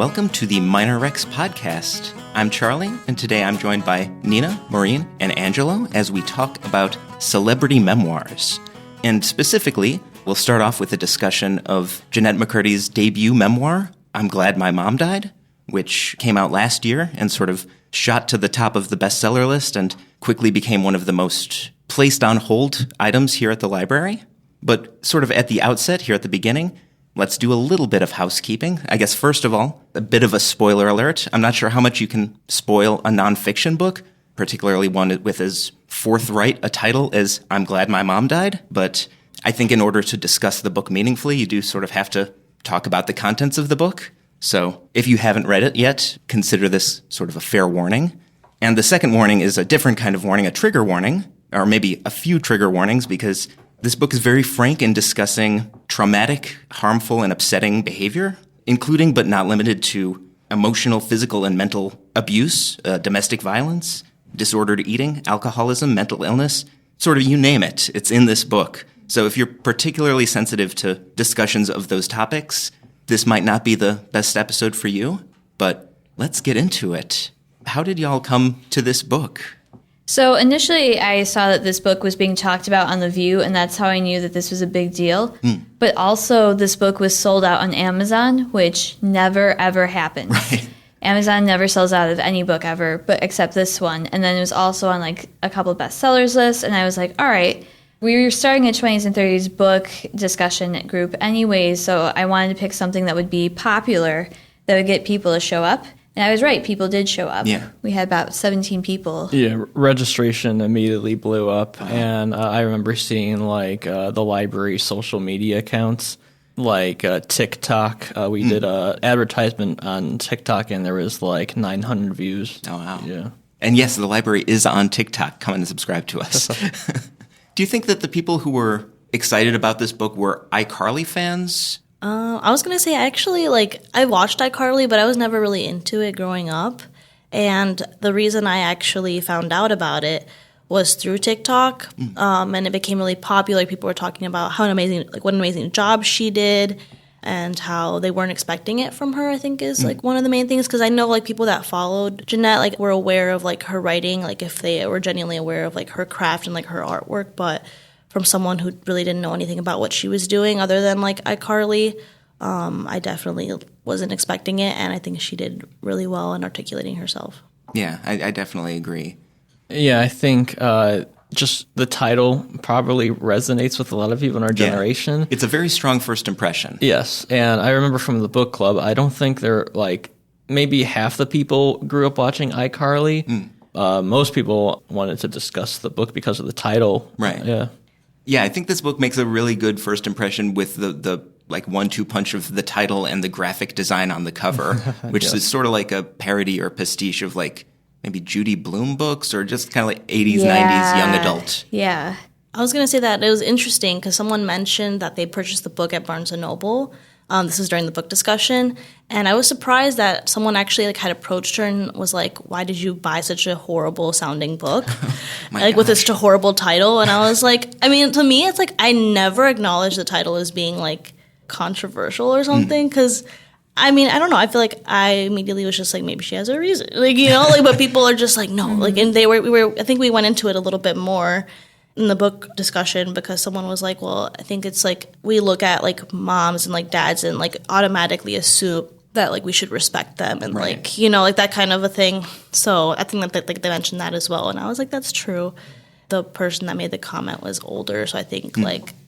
welcome to the Minor Rex podcast. I'm Charlie, and today I'm joined by Nina, Maureen, and Angelo as we talk about celebrity memoirs. And specifically, we'll start off with a discussion of Jennette McCurdy's debut memoir, I'm Glad My Mom Died, which came out last year and sort of shot to the top of the bestseller list and quickly became one of the most placed on hold items here at the library. But sort of at the outset, here at the beginning, let's do a little bit of housekeeping. I guess, first of all, a bit of a spoiler alert. I'm not sure how much you can spoil a nonfiction book, particularly one with as forthright a title as I'm Glad My Mom Died. But I think in order to discuss the book meaningfully, you do sort of have to talk about the contents of the book. So if you haven't read it yet, consider this sort of a fair warning. And the second warning is a different kind of warning, a trigger warning, or maybe a few trigger warnings, because this book is very frank in discussing traumatic, harmful, and upsetting behavior, including but not limited to emotional, physical, and mental abuse, domestic violence, disordered eating, alcoholism, mental illness, sort of you name it. It's in this book. So if you're particularly sensitive to discussions of those topics, this might not be the best episode for you, but let's get into it. How did y'all come to this book? So initially, I saw that this book was being talked about on The View, and that's how I knew that this was a big deal. But also, this book was sold out on Amazon, which never, ever happens. Right. Amazon never sells out of any book ever, but except this one. And then it was also on like a couple of bestsellers lists, and I was like, all right. We were starting a 20s and 30s book discussion group anyways, so I wanted to pick something that would be popular, that would get people to show up. And I was right, people did show up. Yeah. We had about 17 people. Yeah, registration immediately blew up, and I remember seeing like the library social media accounts, like TikTok. We did a advertisement on TikTok, and there was like 900 views. Oh, wow. Yeah. And yes, the library is on TikTok. Come and subscribe to us. Do you think that the people who were excited about this book were iCarly fans? I was going to say, actually, I watched iCarly, but I was never really into it growing up. And the reason I actually found out about it was through TikTok. And it became really popular. People were talking about what an amazing job she did and how they weren't expecting it from her, I think is one of the main things. Because I know people that followed Jennette were aware of her writing, if they were genuinely aware of her craft and her artwork, but from someone who really didn't know anything about what she was doing other than iCarly, I definitely wasn't expecting it, and I think she did really well in articulating herself. Yeah, I definitely agree. Yeah, I think just the title probably resonates with a lot of people in our generation. Yeah. It's a very strong first impression. Yes, and I remember from the book club, I don't think there maybe half the people grew up watching iCarly. Most people wanted to discuss the book because of the title. Right. Yeah. Yeah, I think this book makes a really good first impression with the 1-2 punch of the title and the graphic design on the cover, which is sort of like a parody or pastiche of maybe Judy Blume books or just kind of 80s, 90s young adult. Yeah. I was going to say that it was interesting because someone mentioned that they purchased the book at Barnes & Noble. This was during the book discussion. And I was surprised that someone actually had approached her and was like, why did you buy such a horrible sounding book? With such a horrible title. And I was like, to me, it's I never acknowledged the title as being controversial or something. Because, I don't know. I feel I immediately was just maybe she has a reason. But people are just no. And I think we went into it a little bit more in the book discussion because someone was well, I think it's we look at moms and dads and automatically assume that we should respect them and right. That kind of a thing. So I think that they mentioned that as well, and I was that's true. The person that made the comment was older, so I think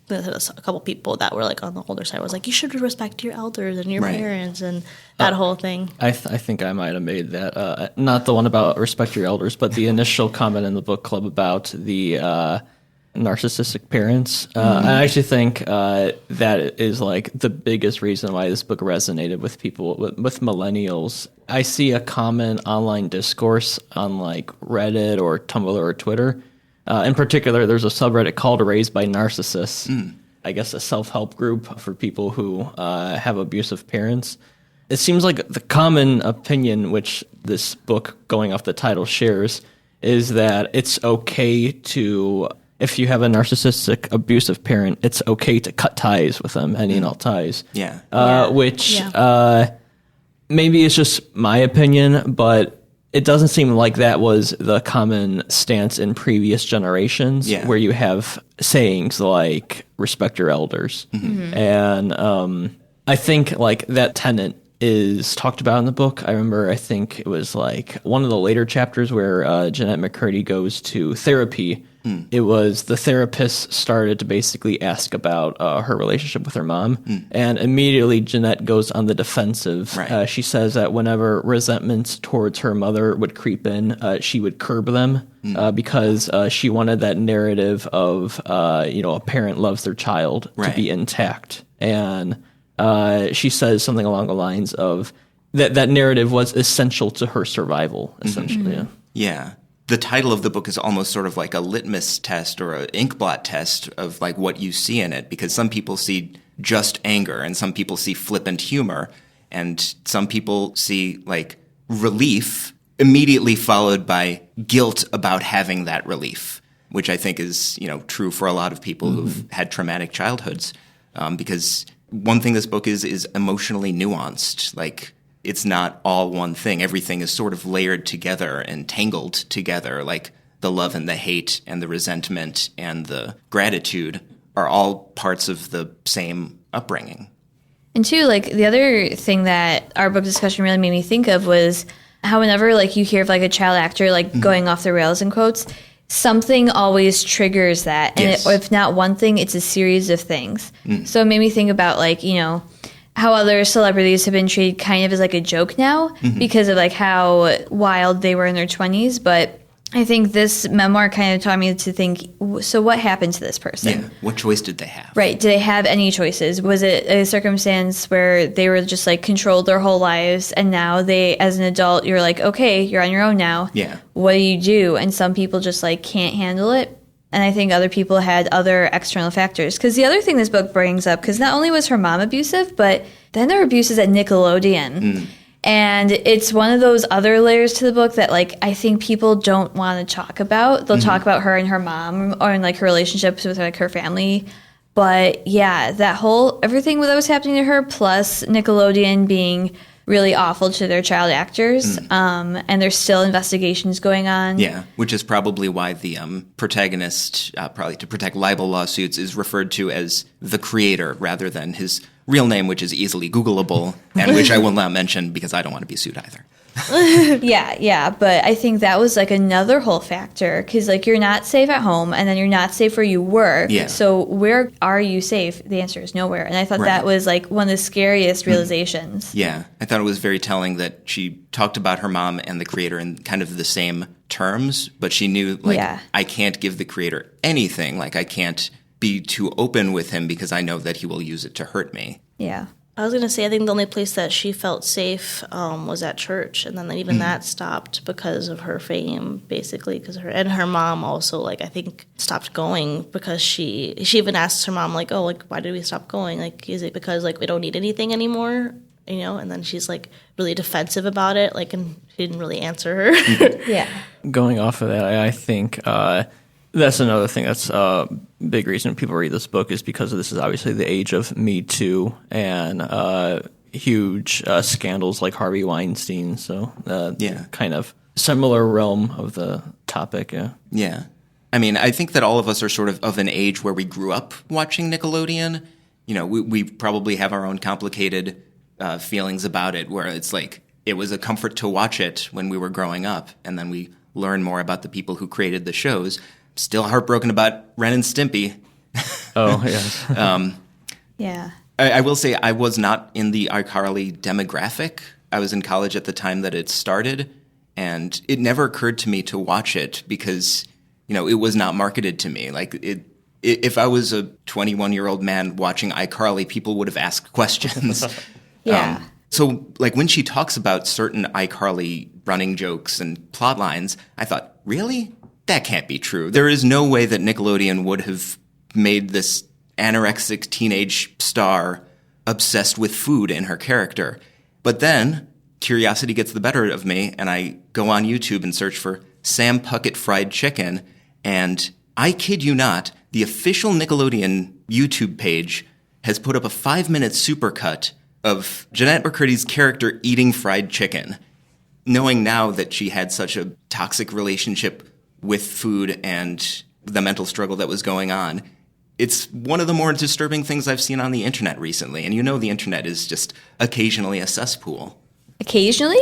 there's a couple people that were on the older side was you should respect your elders and your right. parents and that whole thing. I think I might have made that not the one about respect your elders, but the initial comment in the book club about the narcissistic parents. I actually think that is the biggest reason why this book resonated with people, with millennials. I see a common online discourse on Reddit or Tumblr or Twitter. In particular, there's a subreddit called Raised by Narcissists. I guess a self-help group for people who have abusive parents. It seems like the common opinion, which this book, going off the title, shares, is that it's okay to if you have a narcissistic, abusive parent, it's okay to cut ties with them, any and all ties. Yeah. maybe it's just my opinion, but it doesn't seem like that was the common stance in previous generations, where you have sayings like respect your elders. And I think like that tenet is talked about in the book. I think it was like one of the later chapters where Jennette McCurdy goes to therapy. It was the therapist started to basically ask about her relationship with her mom, and immediately Jennette goes on the defensive. Right. She says that whenever resentments towards her mother would creep in, she would curb them because she wanted that narrative of a parent loves their child to be intact. And she says something along the lines of that narrative was essential to her survival, essentially. Yeah. The title of the book is almost sort of like a litmus test or an inkblot test of like what you see in it, because some people see just anger and some people see flippant humor and some people see like relief immediately followed by guilt about having that relief, which I think is, true for a lot of people who've had traumatic childhoods. Because one thing this book is emotionally nuanced. Like, it's not all one thing. Everything is sort of layered together and tangled together. Like the love and the hate and the resentment and the gratitude are all parts of the same upbringing. And two, like the other thing that our book discussion really made me think of was how whenever like you hear of like a child actor like going off the rails in quotes, something always triggers that. And if not one thing, it's a series of things. So it made me think about like, how other celebrities have been treated kind of as like a joke now because of like how wild they were in their 20s. But I think this memoir kind of taught me to think, so what happened to this person? Yeah. What choice did they have? Right. Did they have any choices? Was it a circumstance where they were just like controlled their whole lives and now they, as an adult, you're like, okay, you're on your own now. Yeah. What do you do? And some people just like can't handle it. And I think other people had other external factors. Because the other thing this book brings up, because not only was her mom abusive, but then there were abuses at Nickelodeon. And it's one of those other layers to the book that, like, I think people don't want to talk about. They'll talk about her and her mom or in, like, her relationships with, like, her family. But, yeah, that whole, everything that was happening to her, plus Nickelodeon being really awful to their child actors, and there's still investigations going on. Yeah, which is probably why the protagonist, probably to protect libel lawsuits, is referred to as the creator rather than his real name, which is easily Googleable, and which I will not mention because I don't want to be sued either. Yeah, but I think that was like another whole factor because like you're not safe at home and then you're not safe where you work. Yeah. So where are you safe? The answer is nowhere. And I thought that was like one of the scariest realizations. Yeah, I thought it was very telling that she talked about her mom and the creator in kind of the same terms, but she knew like I can't give the creator anything. Like I can't be too open with him because I know that he will use it to hurt me. Yeah. I was going to say, I think the only place that she felt safe was at church. And then even that stopped because of her fame, basically. Her mom also, like, I think stopped going because she even asked her mom, like, oh, like, why did we stop going? Like, is it because, like, we don't need anything anymore? And then she's, like, really defensive about it. Like, and she didn't really answer her. Yeah. Going off of that, I think that's another thing that's a big reason people read this book is because this is obviously the age of Me Too and huge scandals like Harvey Weinstein. So, kind of similar realm of the topic, Yeah. I mean, I think that all of us are sort of an age where we grew up watching Nickelodeon. We probably have our own complicated feelings about it, where it's like it was a comfort to watch it when we were growing up, and then we learn more about the people who created the shows. Still heartbroken about Ren and Stimpy. Oh, yes. Yeah. I will say I was not in the iCarly demographic. I was in college at the time that it started, and it never occurred to me to watch it because, it was not marketed to me. Like, if I was a 21-year-old man watching iCarly, people would have asked questions. Yeah. So, like, when she talks about certain iCarly running jokes and plot lines, I thought, really? That can't be true. There is no way that Nickelodeon would have made this anorexic teenage star obsessed with food in her character. But then curiosity gets the better of me, and I go on YouTube and search for Sam Puckett fried chicken, and I kid you not, the official Nickelodeon YouTube page has put up a 5-minute supercut of Jennette McCurdy's character eating fried chicken, knowing now that she had such a toxic relationship with food and the mental struggle that was going on. It's one of the more disturbing things I've seen on the internet recently. And the internet is just occasionally a cesspool. Occasionally.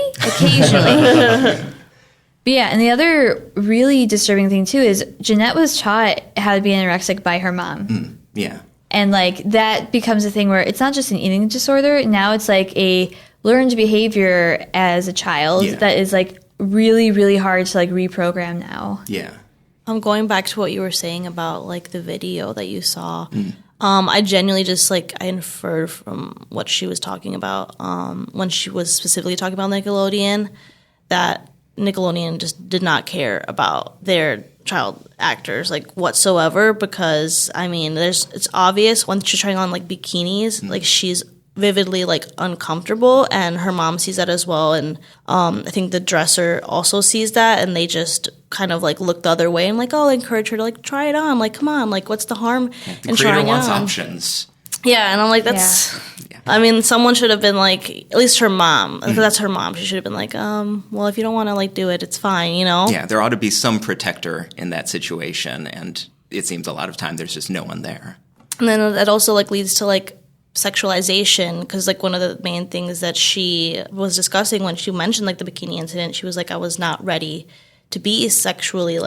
But yeah, and the other really disturbing thing, too, is Jennette was taught how to be anorexic by her mom. Yeah. And, that becomes a thing where it's not just an eating disorder. Now it's, a learned behavior as a child that is, really, really hard to, reprogram now. Yeah. I'm going back to what you were saying about, the video that you saw. I genuinely just, I inferred from what she was talking about when she was specifically talking about Nickelodeon that Nickelodeon just did not care about their child actors whatsoever, because it's obvious when she's trying on bikinis, she's vividly uncomfortable, and her mom sees that as well, and I think the dresser also sees that, and they just kind of look the other way and encourage her to try it on, come on, what's the harm in trying it on? Options. Yeah, and I'm that's. Yeah. Someone should have been at least her mom. That's her mom. She should have been well, if you don't want to do it, it's fine, Yeah, there ought to be some protector in that situation, and it seems a lot of time there's just no one there. And then that also leads to sexualization, because one of the main things that she was discussing when she mentioned the bikini incident, she was I was not ready to be sexually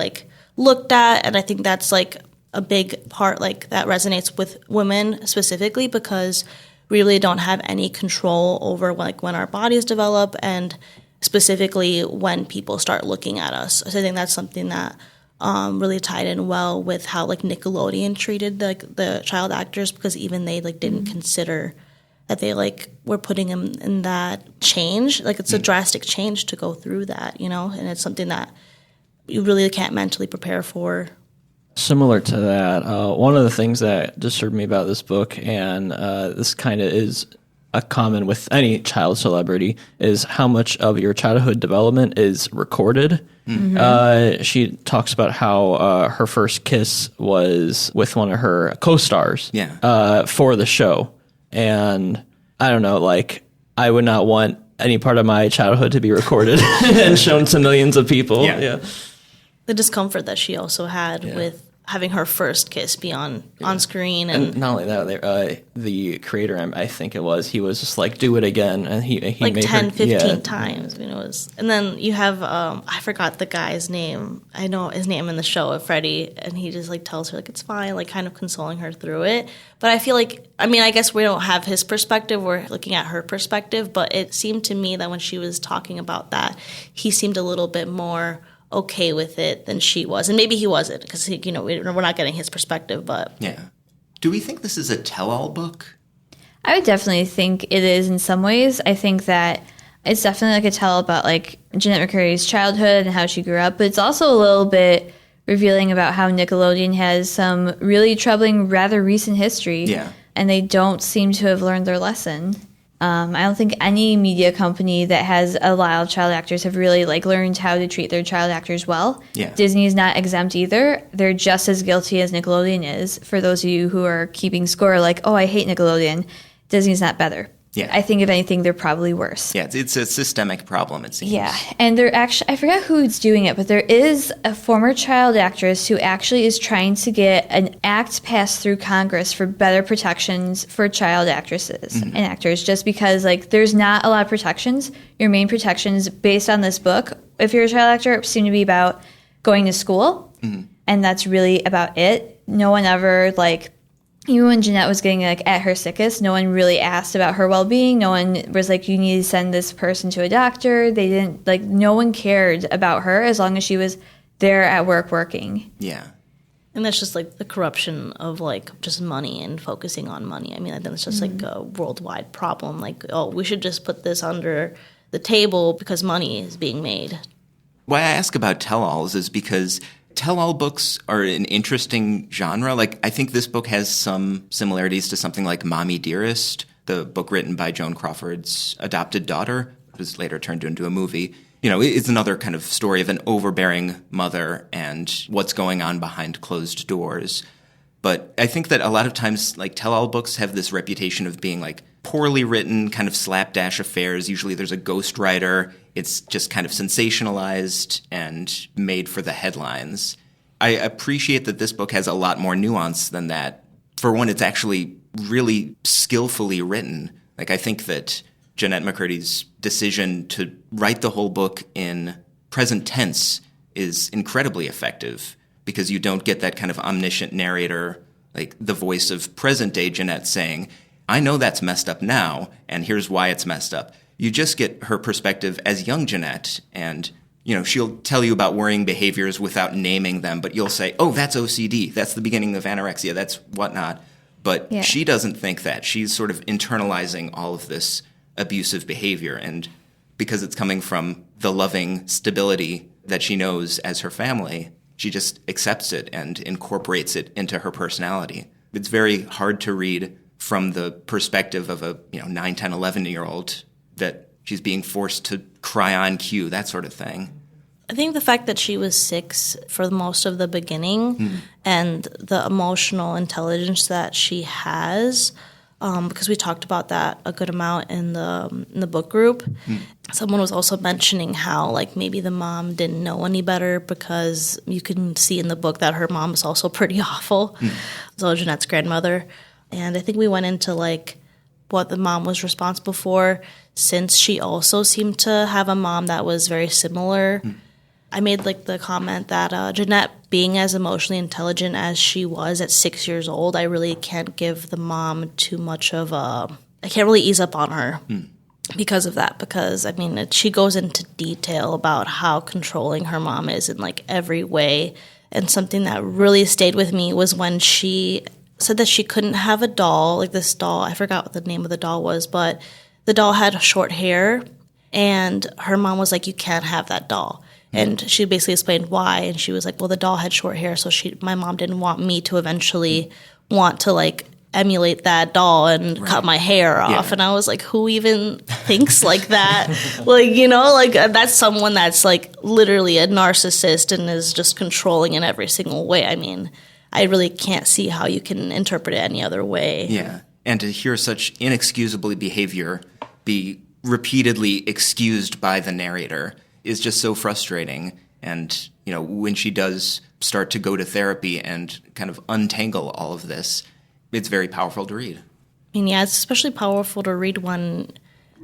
looked at, and I think that's a big part that resonates with women specifically, because we really don't have any control over when our bodies develop, and specifically when people start looking at us. So I think that's something that really tied in well with how Nickelodeon treated the child actors, because even they didn't consider that they were putting them in that change. It's a drastic change to go through that, and it's something that you really can't mentally prepare for. Similar to that, one of the things that disturbed me about this book, and this kind of is a common with any child celebrity, is how much of your childhood development is recorded. She talks about how her first kiss was with one of her co-stars for the show. And I don't know, I would not want any part of my childhood to be recorded and shown to millions of people. Yeah. The discomfort that she also had with having her first kiss be on screen. And not only that, the creator, I think it was, he was just do it again. And he made 10, her, 15 times. It was, and then you have, I forgot the guy's name. I know his name in the show, Freddie, and he just tells her it's fine, kind of consoling her through it. But I feel I guess we don't have his perspective. We're looking at her perspective. But it seemed to me that when she was talking about that, he seemed a little bit more okay with it than she was, and maybe he wasn't, because we're not getting his perspective. But do we think this is a tell-all book? I would definitely think it is in some ways. I think that it's definitely a tell about Jennette McCurdy's childhood and how she grew up, but it's also a little bit revealing about how Nickelodeon has some really troubling, rather recent history, and they don't seem to have learned their lesson. I don't think any media company that has a lot of child actors have really learned how to treat their child actors well. Disney's not exempt either. They're just as guilty as Nickelodeon is. For those of you who are keeping score, I hate Nickelodeon, Disney's not better. I think if anything, they're probably worse. It's a systemic problem, it seems. And they're actually, I forgot who's doing it, but there is a former child actress who actually is trying to get an act passed through Congress for better protections for child actresses and actors, just because there's not a lot of protections. Your main protections based on this book, if you're a child actor, seem to be about going to school, and that's really about it. No one ever even when Jennette was getting at her sickest, no one really asked about her well-being. No one was you need to send this person to a doctor. They didn't no one cared about her as long as she was there at work working. And that's just the corruption of just money and focusing on money. I think it's just a worldwide problem. We should just put this under the table because money is being made. Why I ask about tell-alls is because tell-all books are an interesting genre. I think this book has some similarities to something like Mommy Dearest, the book written by Joan Crawford's adopted daughter, which was later turned into a movie. It's another kind of story of an overbearing mother and what's going on behind closed doors. But I think that a lot of times, tell-all books have this reputation of being poorly written, kind of slapdash affairs. Usually there's a ghostwriter. It's just kind of sensationalized and made for the headlines. I appreciate that this book has a lot more nuance than that. For one, it's actually really skillfully written. Like, I think that Jennette McCurdy's decision to write the whole book in present tense is incredibly effective, because you don't get that kind of omniscient narrator, like the voice of present-day Jennette saying, I know that's messed up now, and here's why it's messed up. You just get her perspective as young Jennette, and she'll tell you about worrying behaviors without naming them, but you'll say, oh, that's OCD, that's the beginning of anorexia, that's whatnot. But she doesn't think that. She's sort of internalizing all of this abusive behavior, and because it's coming from the loving stability that she knows as her family, she just accepts it and incorporates it into her personality. It's very hard to read from the perspective of a 9, 10, 11-year-old that she's being forced to cry on cue, that sort of thing. I think the fact that she was 6 for most of the beginning and the emotional intelligence that she has, because we talked about that a good amount in the book group. Someone was also mentioning how maybe the mom didn't know any better, because you can see in the book that her mom is also pretty awful. So Jennette's grandmother. And I think we went into what the mom was responsible for, since she also seemed to have a mom that was very similar. I made the comment that Jennette, being as emotionally intelligent as she was at 6 years old, I really can't give the mom too much of I can't really ease up on her because of that. Because, she goes into detail about how controlling her mom is in every way. And something that really stayed with me was when she said that she couldn't have a doll, this doll, I forgot what the name of the doll was, but the doll had short hair, and her mom was like, you can't have that doll. And she basically explained why, and she was like, well, the doll had short hair, so my mom didn't want me to eventually want to emulate that doll and cut my hair off. And I was like, who even thinks like that? That's someone that's literally a narcissist and is just controlling in every single way. I really can't see how you can interpret it any other way. Yeah, and to hear such inexcusable behavior be repeatedly excused by the narrator is just so frustrating. And, when she does start to go to therapy and kind of untangle all of this, it's very powerful to read. It's especially powerful to read when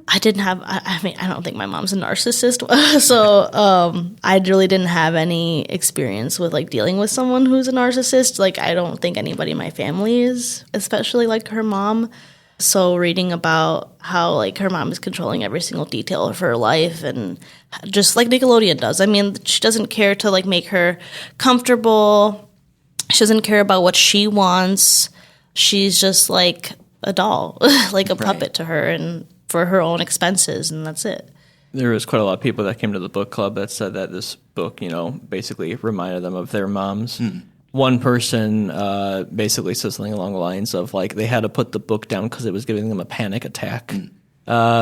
I didn't have, I don't think my mom's a narcissist, so I really didn't have any experience with dealing with someone who's a narcissist. I don't think anybody in my family is, especially her mom. So reading about how her mom is controlling every single detail of her life, and just like Nickelodeon does. She doesn't care to make her comfortable. She doesn't care about what she wants. She's just a doll, a puppet to her, and for her own expenses, and that's it. There was quite a lot of people that came to the book club that said that this book, basically reminded them of their moms. One person basically said something along the lines of they had to put the book down because it was giving them a panic attack,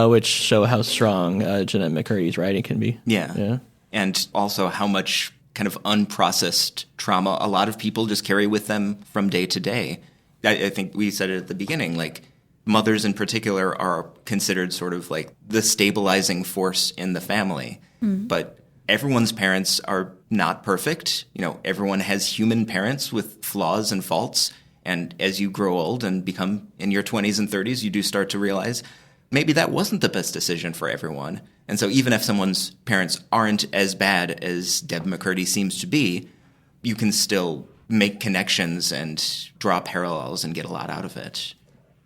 which show how strong Jennette McCurdy's writing can be. Yeah. And also how much kind of unprocessed trauma a lot of people just carry with them from day to day. I think we said it at the beginning, mothers in particular are considered sort of the stabilizing force in the family. But everyone's parents are not perfect. Everyone has human parents with flaws and faults. And as you grow old and become in your 20s and 30s, you do start to realize maybe that wasn't the best decision for everyone. And so even if someone's parents aren't as bad as Deb McCurdy seems to be, you can still make connections and draw parallels and get a lot out of it.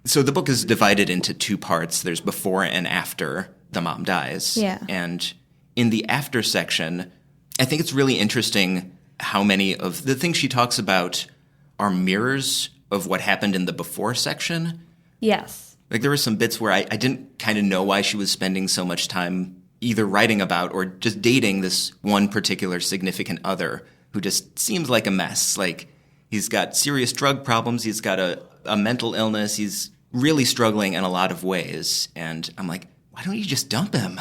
So the book is divided into 2 parts. There's before and after the mom dies. Yeah. And in the after section, I think it's really interesting how many of the things she talks about are mirrors of what happened in the before section. Yes. There were some bits where I didn't kind of know why she was spending so much time either writing about or just dating this one particular significant other who just seems like a mess. He's got serious drug problems. He's got a mental illness. He's really struggling in a lot of ways. And I'm like, why don't you just dump him?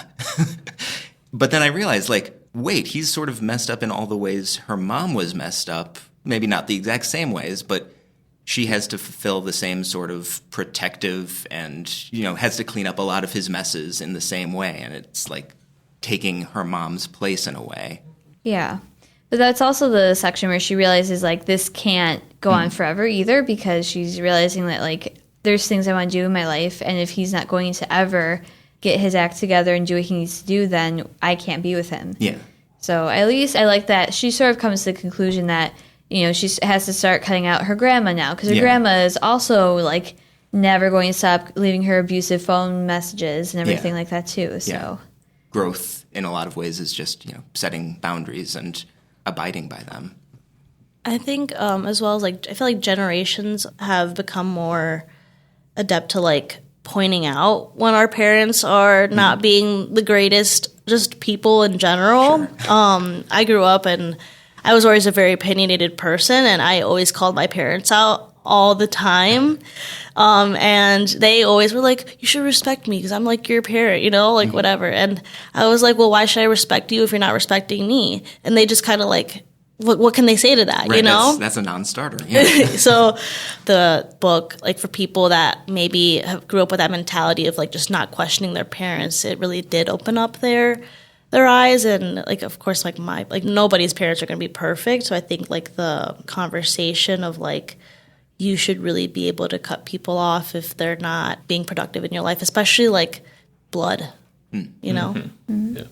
But then I realized, wait, he's sort of messed up in all the ways her mom was messed up. Maybe not the exact same ways, but she has to fulfill the same sort of protective and, has to clean up a lot of his messes in the same way. And it's like taking her mom's place in a way. Yeah. But that's also the section where she realizes, like, this can't go on forever either, because she's realizing that, like, there's things I want to do in my life, and if he's not going to ever get his act together and do what he needs to do, then I can't be with him. Yeah. So at least I like that she sort of comes to the conclusion that, she has to start cutting out her grandma now, because her grandma is also, like, never going to stop leaving her abusive phone messages and everything like that too. So growth in a lot of ways is just, setting boundaries and abiding by them. I think as well as, like, I feel like generations have become more adept to, like, pointing out when our parents are not being the greatest just people in general. Sure. I grew up and I was always a very opinionated person, and I always called my parents out all the time. And they always were like, you should respect me because I'm like your parent, like whatever. And I was like, well, why should I respect you if you're not respecting me? And they just kind of like, what can they say to that, right, That's a non-starter. Yeah. So the book, like, for people that maybe grew up with that mentality of, like, just not questioning their parents, it really did open up their eyes. And, like, of course, like, nobody's parents are going to be perfect. So I think, like, the conversation of, like, you should really be able to cut people off if they're not being productive in your life, especially, like, blood, Mm-hmm. Yeah.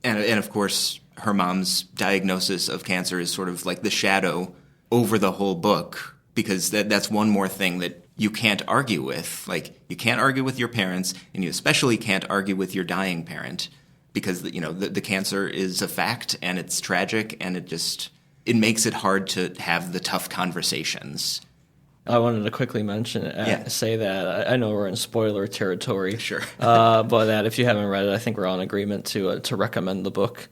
And of course, her mom's diagnosis of cancer is sort of like the shadow over the whole book, because that's one more thing that you can't argue with. Like, you can't argue with your parents, and you especially can't argue with your dying parent, because, the cancer is a fact, and it's tragic, and it makes it hard to have the tough conversations. I wanted to quickly say that I know we're in spoiler territory. Sure. But that if you haven't read it, I think we're on agreement to recommend the book.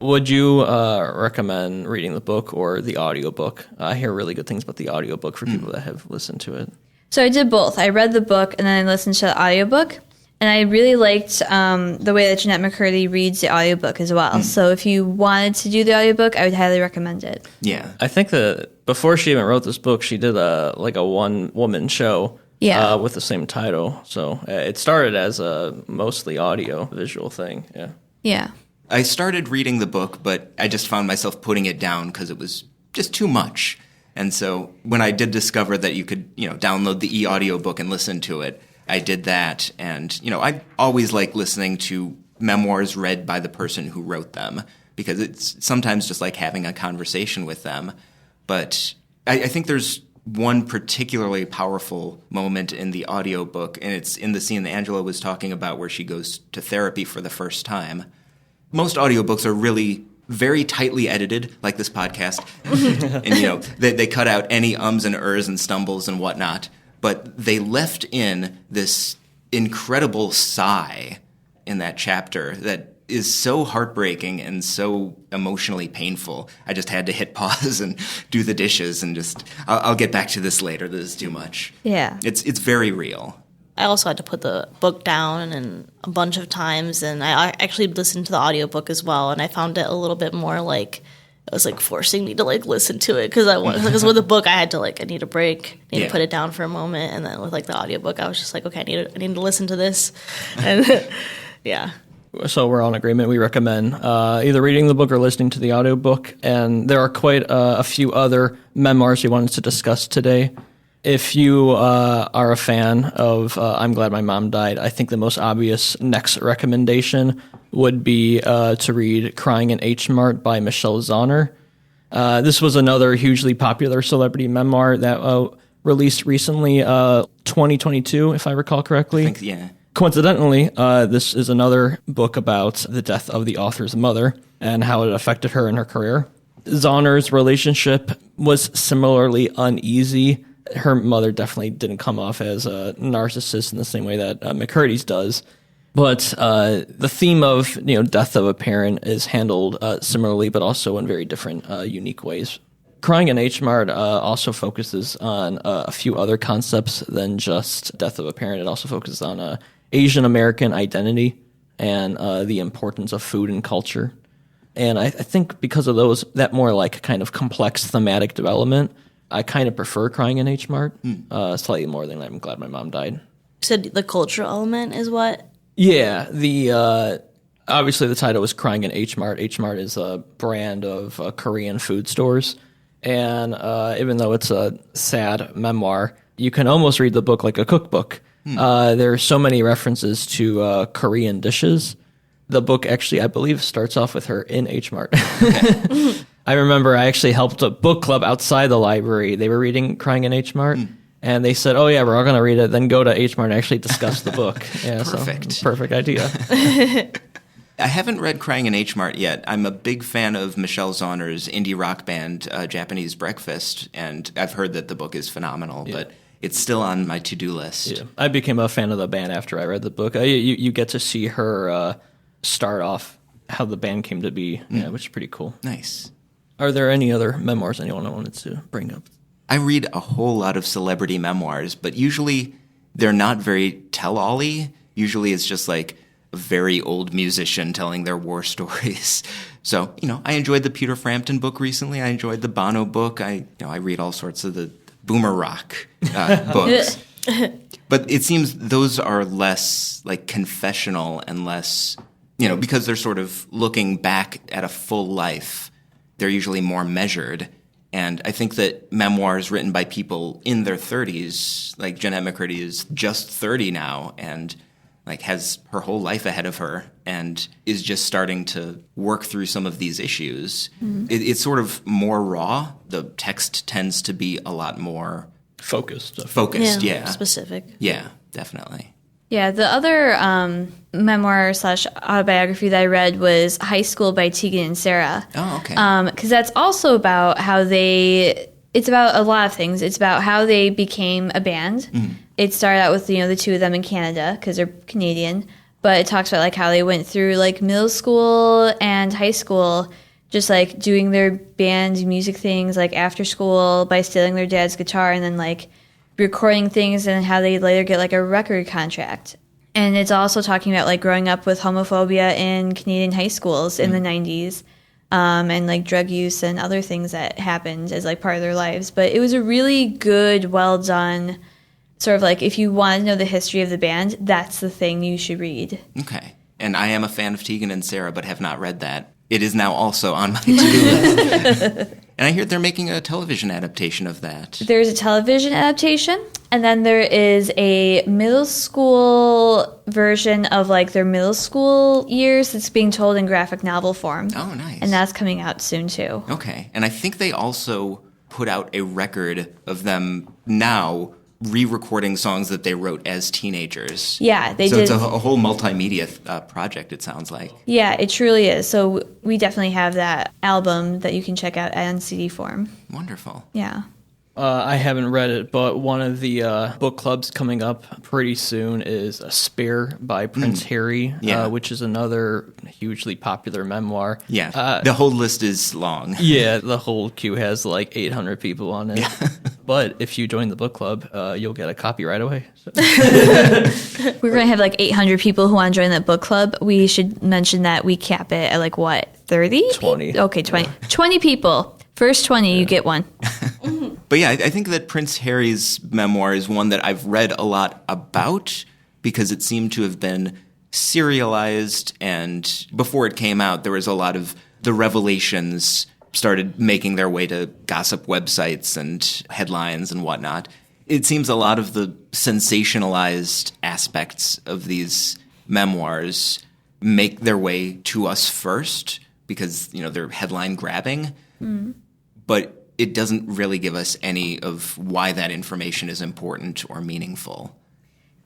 Would you recommend reading the book or the audiobook? I hear really good things about the audiobook for people that have listened to it. So I did both. I read the book and then I listened to the audiobook. And I really liked the way that Jennette McCurdy reads the audiobook as well. So if you wanted to do the audiobook, I would highly recommend it. Yeah. I think that before she even wrote this book, she did a one-woman show with the same title. So it started as a mostly audio-visual thing. Yeah. Yeah. I started reading the book, but I just found myself putting it down because it was just too much. And so when I did discover that you could, download the e-audiobook and listen to it, I did that. And, I always like listening to memoirs read by the person who wrote them, because it's sometimes just like having a conversation with them. But I think there's one particularly powerful moment in the audiobook, and it's in the scene that Angelo was talking about where she goes to therapy for the first time. Most audiobooks are really very tightly edited, like this podcast. And, they cut out any ums and ers and stumbles and whatnot. But they left in this incredible sigh in that chapter that is so heartbreaking and so emotionally painful. I just had to hit pause and do the dishes and I'll get back to this later. This is too much. Yeah. It's very real. I also had to put the book down and a bunch of times, and I actually listened to the audiobook as well, and I found it a little bit more like it was like forcing me to like listen to it, because with the book I had to I need a break, I need to put it down for a moment, and then with like the audiobook I was just like, okay, I need to listen to this. And yeah. So we're on agreement. We recommend either reading the book or listening to the audiobook, and there are quite a few other memoirs we wanted to discuss today. If you are a fan of I'm Glad My Mom Died, I think the most obvious next recommendation would be to read Crying in H Mart by Michelle Zauner. This was another hugely popular celebrity memoir that released recently, 2022, if I recall correctly. I think, yeah. Coincidentally, this is another book about the death of the author's mother and how it affected her in her career. Zauner's relationship was similarly uneasy. Her mother definitely didn't come off as a narcissist in the same way that McCurdy's does. But the theme of death of a parent is handled similarly, but also in very different, unique ways. Crying in H Mart also focuses on a few other concepts than just death of a parent. It also focuses on Asian American identity and the importance of food and culture. And I think because of that more like kind of complex thematic development, I kind of prefer Crying in H Mart slightly more than I'm glad my mom died. You said the cultural element is what? Yeah, obviously the title was Crying in H Mart. H Mart is a brand of Korean food stores, and even though it's a sad memoir, you can almost read the book like a cookbook. There are so many references to Korean dishes. The book actually, I believe, starts off with her in H Mart. Okay. I remember I actually helped a book club outside the library. They were reading Crying in H Mart, and they said, "Oh yeah, we're all going to read it. Then go to H Mart and actually discuss the book." Yeah, Perfect. So, perfect idea. I haven't read Crying in H Mart yet. I'm a big fan of Michelle Zauner's indie rock band, Japanese Breakfast, and I've heard that the book is phenomenal, but it's still on my to-do list. Yeah. I became a fan of the band after I read the book. You get to see her start off how the band came to be, which is pretty cool. Nice. Are there any other memoirs anyone wanted to bring up? I read a whole lot of celebrity memoirs, but usually they're not very tell-all-y. Usually it's just like a very old musician telling their war stories. So, I enjoyed the Peter Frampton book recently. I enjoyed the Bono book. I read all sorts of the boomer rock books. But it seems those are less like confessional and less, because they're sort of looking back at a full life. They're usually more measured. And I think that memoirs written by people in their 30s, like Jennette McCurdy is just 30 now and like has her whole life ahead of her and is just starting to work through some of these issues. It's sort of more raw. The text tends to be a lot more focused, yeah. Specific. Yeah, definitely. Yeah, the other memoir / autobiography that I read was High School by Tegan and Sarah. Oh, okay. Because that's also about how it's about a lot of things. It's about how they became a band. It started out with, the two of them in Canada because they're Canadian. But it talks about like how they went through like middle school and high school just like doing their band music things like after school by stealing their dad's guitar and then like recording things and how they later get like a record contract. And it's also talking about like growing up with homophobia in Canadian high schools in the 90s and like drug use and other things that happened as like part of their lives. But it was a really good, well done sort of like if you want to know the history of the band, that's the thing you should read. Okay. And I am a fan of Tegan and Sarah but have not read that. It is now also on my to-do list. And I hear they're making a television adaptation of that. There's a television adaptation, and then there is a middle school version of like their middle school years that's being told in graphic novel form. Oh, nice. And that's coming out soon, too. Okay. And I think they also put out a record of them now re-recording songs that they wrote as teenagers. Yeah, they so did. It's a whole multimedia project, it sounds like. Yeah, it truly is. So we definitely have that album that you can check out on CD form. Wonderful. Yeah. I haven't read it, but one of the book clubs coming up pretty soon is A Spare by Prince Harry, which is another hugely popular memoir. Yeah, the whole list is long. Yeah, the whole queue has like 800 people on it. Yeah. But if you join the book club, you'll get a copy right away. So. We're going to have like 800 people who want to join that book club. We should mention that we cap it at like what, 30? 20. Okay, 20. Yeah. 20 people. First 20, you get one. But yeah, I think that Prince Harry's memoir is one that I've read a lot about because it seemed to have been serialized, and before it came out, there was a lot of the revelations started making their way to gossip websites and headlines and whatnot. It seems a lot of the sensationalized aspects of these memoirs make their way to us first because, they're headline grabbing. But it doesn't really give us any of why that information is important or meaningful.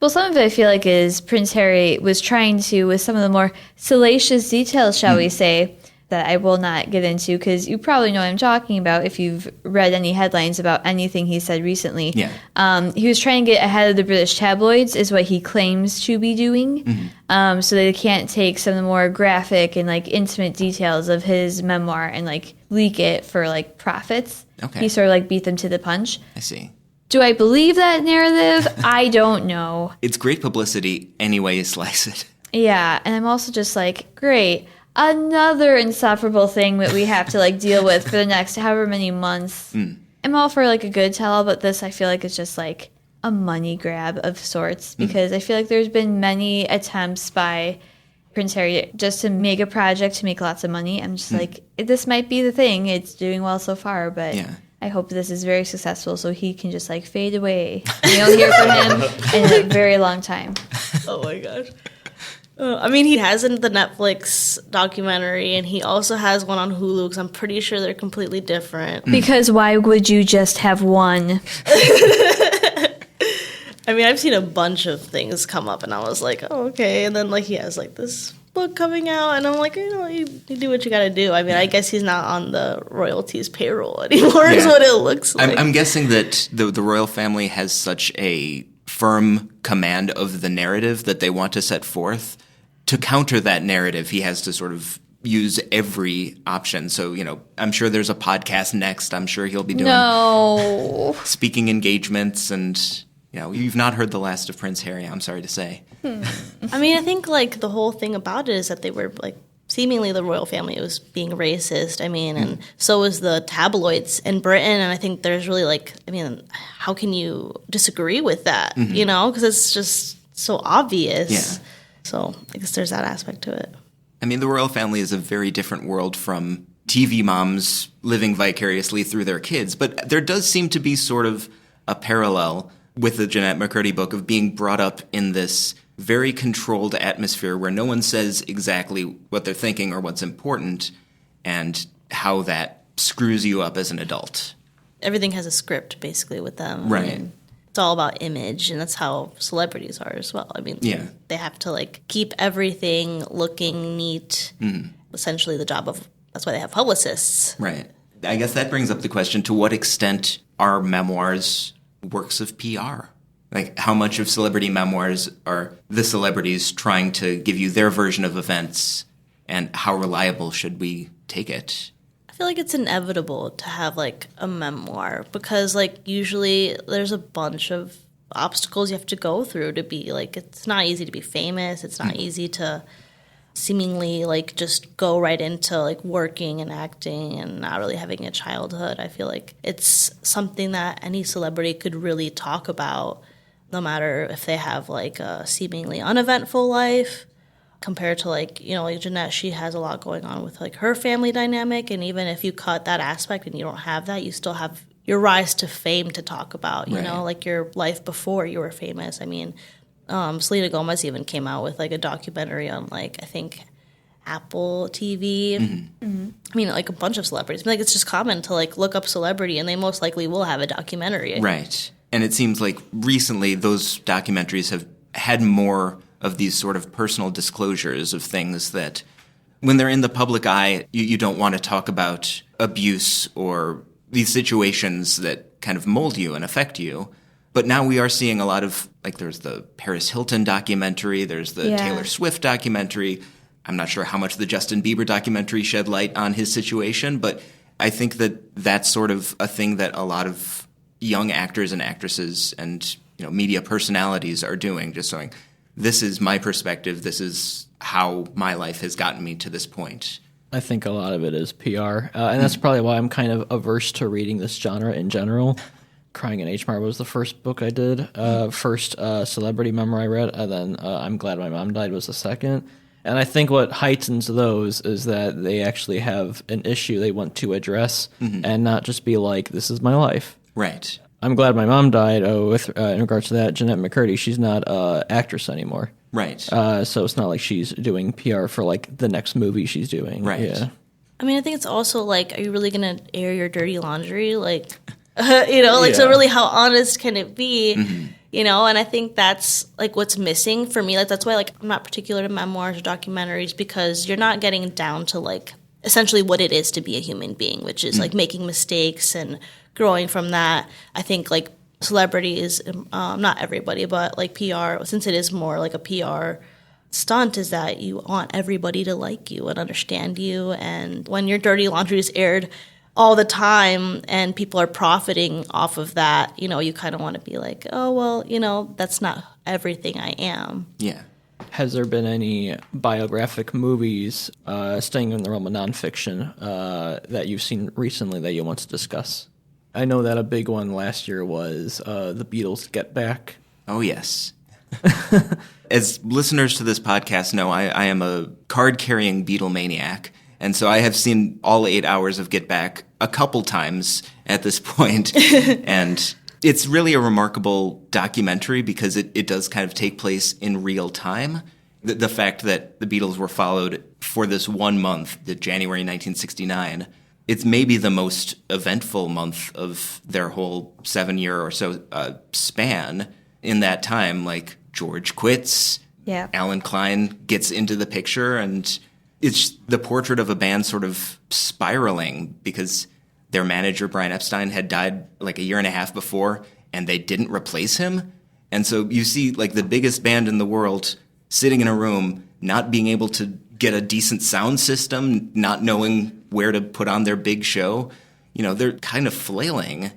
Well, some of it I feel like is Prince Harry was trying to, with some of the more salacious details, shall we say, that I will not get into because you probably know what I'm talking about if you've read any headlines about anything he said recently. Yeah. He was trying to get ahead of the British tabloids is what he claims to be doing. So they can't take some of the more graphic and like intimate details of his memoir and like leak it for like profits. Okay. He sort of like beat them to the punch. I see. Do I believe that narrative? I don't know. It's great publicity any way you slice it. Yeah, and I'm also just like, great. Another insufferable thing that we have to like deal with for the next however many months. I'm all for like a good tell-all, but this I feel like it's just like a money grab of sorts, because I feel like there's been many attempts by Prince Harry just to make a project to make lots of money. I'm just like, this might be the thing. It's doing well so far, but I hope this is very successful so he can just like fade away. You don't hear from him in a very long time. Oh my gosh. I mean, he has the Netflix documentary, and he also has one on Hulu, because I'm pretty sure they're completely different. Because why would you just have one? I mean, I've seen a bunch of things come up, and I was like, oh, okay. And then, like, he has, like, this book coming out, and I'm like, you do what you gotta do. I mean, I guess he's not on the royalties payroll anymore, is what it looks like. I'm guessing that the royal family has such a firm command of the narrative that they want to set forth. To counter that narrative, he has to sort of use every option. So, I'm sure there's a podcast next. I'm sure he'll be doing speaking engagements, and you've not heard the last of Prince Harry, I'm sorry to say. I mean, I think, like, the whole thing about it is that they were, like, seemingly the royal family was being racist. I mean, and so was the tabloids in Britain. And I think there's really, like, I mean, how can you disagree with that, Because it's just so obvious. Yeah. So I guess there's that aspect to it. I mean, the royal family is a very different world from TV moms living vicariously through their kids. But there does seem to be sort of a parallel with the Jennette McCurdy book of being brought up in this very controlled atmosphere where no one says exactly what they're thinking or what's important, and how that screws you up as an adult. Everything has a script, basically, with them. Right. I mean, it's all about image, and that's how celebrities are as well. I mean, they have to, like, keep everything looking neat. Essentially that's why they have publicists. Right. I guess that brings up the question, to what extent are memoirs works of PR? Like, how much of celebrity memoirs are the celebrities trying to give you their version of events, and how reliable should we take it? I feel like it's inevitable to have, like, a memoir, because, like, usually there's a bunch of obstacles you have to go through to be, like, it's not easy to be famous. It's not easy to seemingly, like, just go right into, like, working and acting and not really having a childhood. I feel like it's something that any celebrity could really talk about, no matter if they have, like, a seemingly uneventful life, compared to, like, like Jennette, she has a lot going on with, like, her family dynamic. And even if you cut that aspect and you don't have that, you still have your rise to fame to talk about, you know, like your life before you were famous. I mean, Selena Gomez even came out with, like, a documentary on, like, I think Apple TV. I mean, like, a bunch of celebrities. Like, it's just common to, like, look up celebrity, and they most likely will have a documentary. Right. And it seems like recently those documentaries have had more of these sort of personal disclosures of things that, when they're in the public eye, you don't want to talk about abuse or these situations that kind of mold you and affect you. But now we are seeing a lot of, like, there's the Paris Hilton documentary, there's the Taylor Swift documentary. I'm not sure how much the Justin Bieber documentary shed light on his situation, but I think that that's sort of a thing that a lot of young actors and actresses and, media personalities are doing, just showing, this is my perspective, this is how my life has gotten me to this point. I think a lot of it is PR, and that's probably why I'm kind of averse to reading this genre in general. Crying in H. Mart was the first book I did, first celebrity memoir I read, and then I'm Glad My Mom Died was the second. And I think what heightens those is that they actually have an issue they want to address, and not just be like, this is my life. Right. I'm Glad My Mom Died. In regards to that, Jennette McCurdy, she's not an actress anymore. Right. So it's not like she's doing PR for, like, the next movie she's doing. Right. Yeah. I mean, I think it's also, like, are you really going to air your dirty laundry? Like, so really, how honest can it be? And I think that's, like, what's missing for me. Like, that's why, like, I'm not particular to memoirs or documentaries, because you're not getting down to, like, essentially what it is to be a human being, which is, like, making mistakes and growing from that. I think, like, celebrities, not everybody, but, like, PR, since it is more like a PR stunt, is that you want everybody to like you and understand you. And when your dirty laundry is aired all the time and people are profiting off of that, you kind of want to be like, oh, well, that's not everything I am. Yeah. Has there been any biographic movies, staying in the realm of nonfiction, that you've seen recently that you want to discuss? I know that a big one last year was the Beatles' Get Back. Oh, yes. As listeners to this podcast know, I am a card-carrying Beatlemaniac, and so I have seen all 8 hours of Get Back a couple times at this point, and it's really a remarkable documentary because it does kind of take place in real time. The fact that the Beatles were followed for this 1 month, the January 1969, it's maybe the most eventful month of their whole 7-year or so span. In that time, like, George quits, Yeah. Alan Klein gets into the picture, and it's the portrait of a band sort of spiraling because their manager, Brian Epstein, had died like a year and a half before, and they didn't replace him. And so you see, like, the biggest band in the world sitting in a room, not being able to get a decent sound system, not knowing where to put on their big show. You know, they're kind of flailing.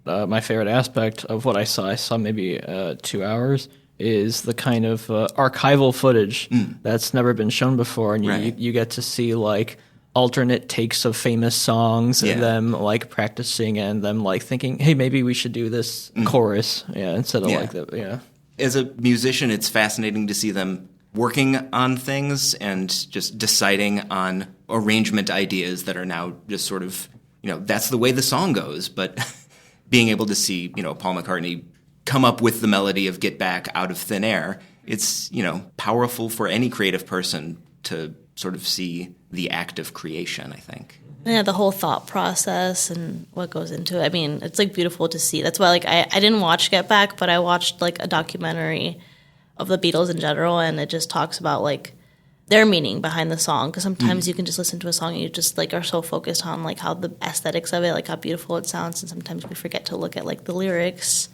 My favorite aspect of what I saw maybe 2 hours, is the kind of archival footage that's never been shown before. And you get to see, like, alternate takes of famous songs and them, like, practicing and them, like, thinking, hey, maybe we should do this chorus instead of like that. As a musician, it's fascinating to see them working on things and just deciding on arrangement ideas that are now just sort of, that's the way the song goes. But being able to see, Paul McCartney come up with the melody of Get Back out of thin air, it's, powerful for any creative person to sort of see the act of creation, I think. Yeah, the whole thought process and what goes into it. I mean, it's, like, beautiful to see. That's why, like, I didn't watch Get Back, but I watched, like, a documentary of the Beatles in general, and it just talks about, like, their meaning behind the song. Because sometimes you can just listen to a song and you just, like, are so focused on, like, how the aesthetics of it, like, how beautiful it sounds, and sometimes we forget to look at, like, the lyrics.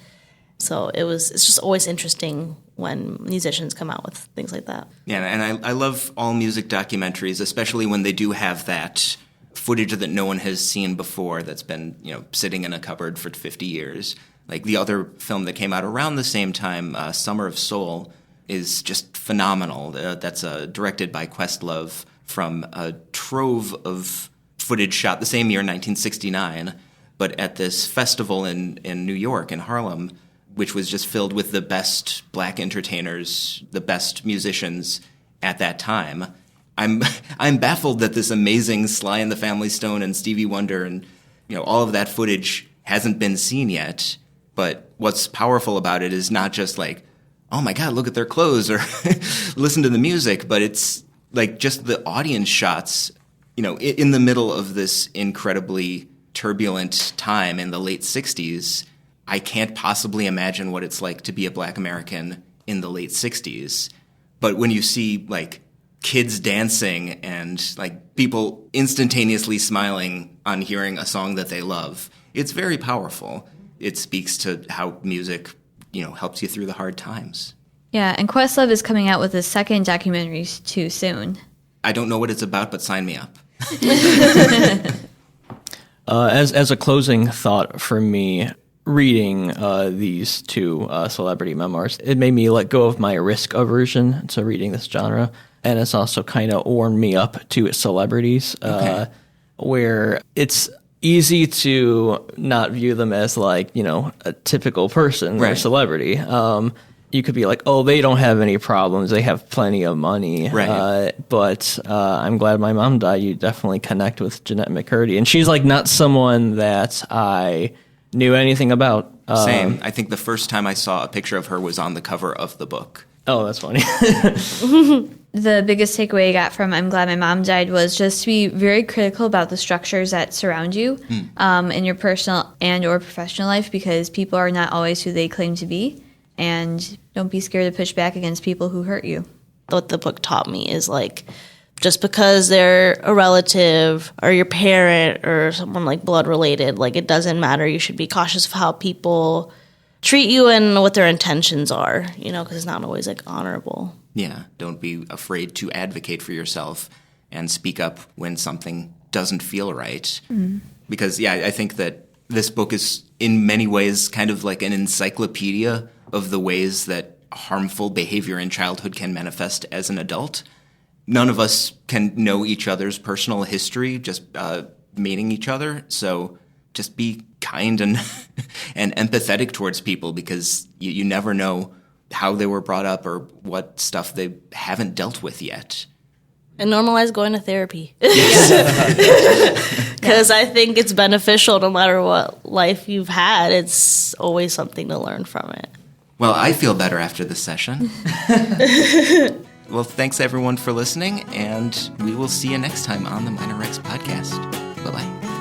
So it's just always interesting when musicians come out with things like that. Yeah, and I love all music documentaries, especially when they do have that footage that no one has seen before that's been, sitting in a cupboard for 50 years. Like the other film that came out around the same time, Summer of Soul, is just phenomenal. That's directed by Questlove from a trove of footage shot the same year, 1969, but at this festival in New York, in Harlem, which was just filled with the best black entertainers, the best musicians at that time. I'm baffled that this amazing Sly and the Family Stone and Stevie Wonder and all of that footage hasn't been seen yet. But what's powerful about it is not just like, oh my God, look at their clothes or listen to the music, but it's like just the audience shots, in the middle of this incredibly turbulent time in the late 60s. I can't possibly imagine what it's like to be a black American in the late 60s. But when you see, like, kids dancing and, like, people instantaneously smiling on hearing a song that they love, it's very powerful. It speaks to how music, helps you through the hard times. Yeah, and Questlove is coming out with his second documentary too soon. I don't know what it's about, but sign me up. As a closing thought for me, reading these two celebrity memoirs, it made me let go of my risk aversion to reading this genre, and it's also kind of warmed me up to celebrities, where it's easy to not view them as, like, a typical person or celebrity. You could be like, oh, they don't have any problems, they have plenty of money. Right. But I'm glad my mom died. You definitely connect with Jennette McCurdy, and she's, like, not someone that I knew anything about. Same. I think the first time I saw a picture of her was on the cover of the book. Oh, that's funny. The biggest takeaway I got from I'm Glad My Mom Died was just to be very critical about the structures that surround you in your personal and or professional life, because people are not always who they claim to be, and don't be scared to push back against people who hurt you. What the book taught me is, like, just because they're a relative or your parent or someone, like, blood related, like, it doesn't matter. You should be cautious of how people treat you and what their intentions are, because it's not always, like, honorable. Yeah, don't be afraid to advocate for yourself and speak up when something doesn't feel right. Because, I think that this book is in many ways kind of like an encyclopedia of the ways that harmful behavior in childhood can manifest as an adult. None of us can know each other's personal history, just meeting each other. So just be kind and and empathetic towards people, because you never know how they were brought up or what stuff they haven't dealt with yet. And normalize going to therapy. Because I think it's beneficial no matter what life you've had. It's always something to learn from it. Well, I feel better after this session. Well, thanks everyone for listening, and we will see you next time on the Minor Rex podcast. Bye-bye.